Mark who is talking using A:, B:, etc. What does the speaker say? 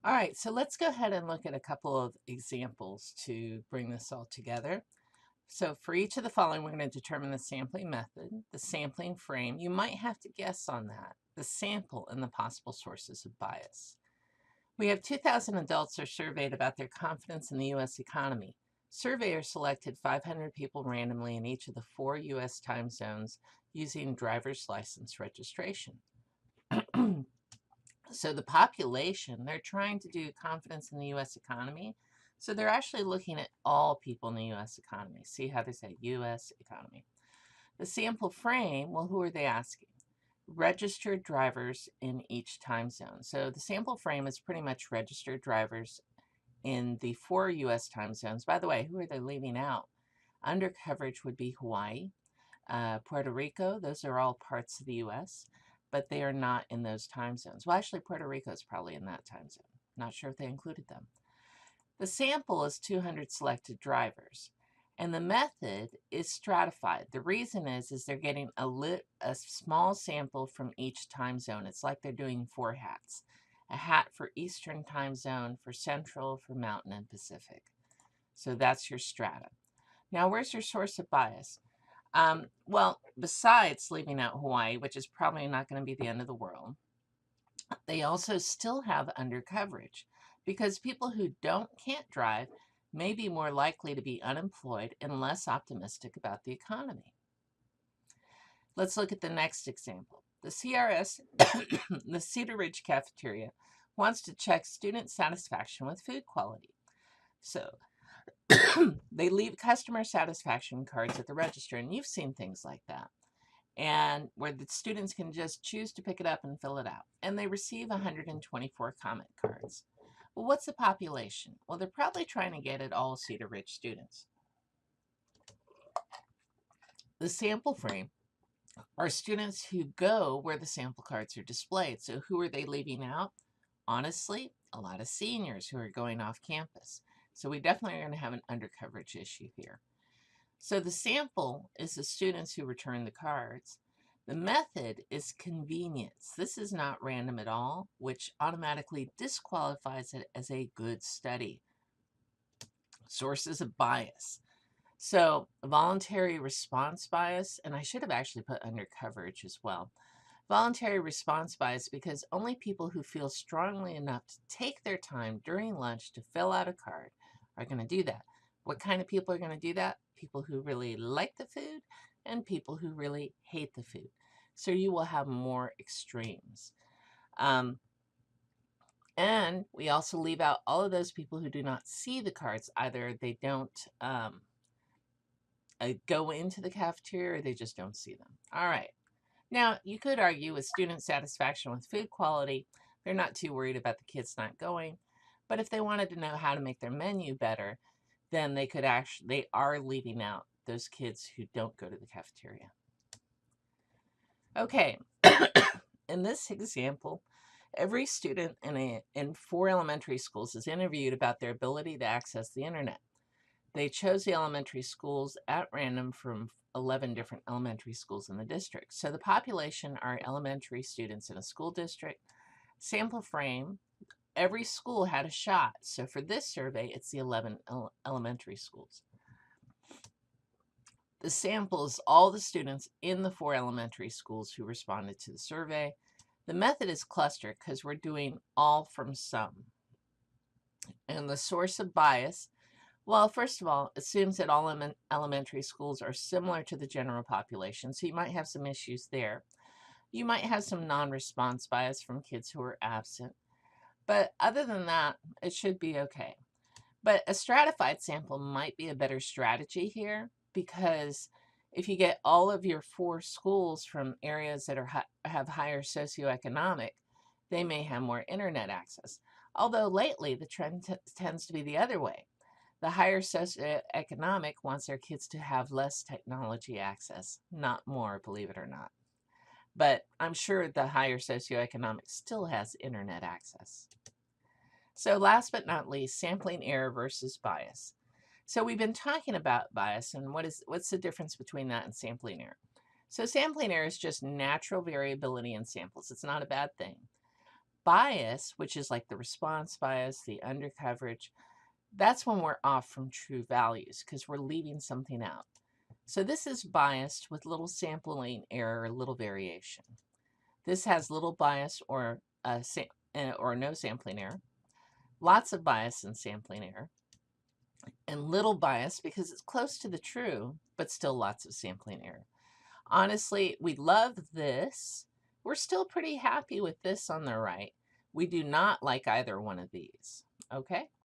A: All right, so let's go ahead and look at a couple of examples to bring this all together. So for each of the following, we're going to determine the sampling method, the sampling frame. You might have to guess on that, the sample, and the possible sources of bias. We have 2,000 adults are surveyed about their confidence in the U.S. economy. Surveyors selected 500 people randomly in each of the 4 U.S. time zones using driver's license registration. So the population, they're trying to do confidence in the U.S. economy. So they're actually looking at all people in the U.S. economy. See how they say U.S. economy. The sample frame, well, who are they asking? Registered drivers in each time zone. So the sample frame is pretty much registered drivers in the 4 U.S. time zones. By the way, who are they leaving out? Under coverage would be Hawaii, Puerto Rico. Those are all parts of the U.S., but they are not in those time zones. Well, actually, Puerto Rico is probably in that time zone. Not sure if they included them. The sample is 200 selected drivers, and the method is stratified. The reason is they're getting a small sample from each time zone. It's like they're doing 4 hats. A hat for Eastern time zone, for Central, for Mountain, and Pacific. So that's your strata. Now, where's your source of bias? Well, besides leaving out Hawaii, which is probably not going to be the end of the world, they also still have undercoverage because people who can't drive may be more likely to be unemployed and less optimistic about the economy. Let's look at the next example. The CRS, the Cedar Ridge cafeteria, wants to check student satisfaction with food quality. So they leave customer satisfaction cards at the register, and you've seen things like that, and where the students can just choose to pick it up and fill it out. And they receive 124 comment cards. Well, what's the population? Well, they're probably trying to get at all Cedar Ridge students. The sample frame are students who go where the sample cards are displayed. So who are they leaving out? Honestly, a lot of seniors who are going off campus. So we definitely are going to have an undercoverage issue here. So the sample is the students who return the cards. The method is convenience. This is not random at all, which automatically disqualifies it as a good study. Sources of bias. So voluntary response bias, and I should have actually put under coverage as well. Voluntary response bias because only people who feel strongly enough to take their time during lunch to fill out a card are going to do that. What kind of people are going to do that? People who really like the food and people who really hate the food. So you will have more extremes. And we also leave out all of those people who do not see the cards. Either they don't go into the cafeteria or they just don't see them. All right. Now, you could argue with student satisfaction with food quality, they're not too worried about the kids not going. But if they wanted to know how to make their menu better, then they are leaving out those kids who don't go to the cafeteria. Okay, in this example, every student in 4 elementary schools is interviewed about their ability to access the internet. They chose the elementary schools at random from 11 different elementary schools in the district. So the population are elementary students in a school district. Sample frame, every school had a shot. So for this survey, it's the 11 elementary schools. The sample is all the students in the 4 elementary schools who responded to the survey. The method is cluster because we're doing all from some. And the source of bias, well, first of all, assumes that all elementary schools are similar to the general population, so you might have some issues there. You might have some non-response bias from kids who are absent. But other than that, it should be okay. But a stratified sample might be a better strategy here because if you get all of your 4 schools from areas that have higher socioeconomic, they may have more internet access. Although lately the trend tends to be the other way. The higher socioeconomic wants their kids to have less technology access, not more, believe it or not. But I'm sure the higher socioeconomic still has internet access. So last but not least, sampling error versus bias. So we've been talking about bias and what's the difference between that and sampling error. So sampling error is just natural variability in samples. It's not a bad thing. Bias, which is like the response bias, the undercoverage, that's when we're off from true values because we're leaving something out. So this is biased with little sampling error, little variation. This has little bias or no sampling error, lots of bias and sampling error, and little bias because it's close to the true, but still lots of sampling error. Honestly, we love this. We're still pretty happy with this on the right. We do not like either one of these, okay?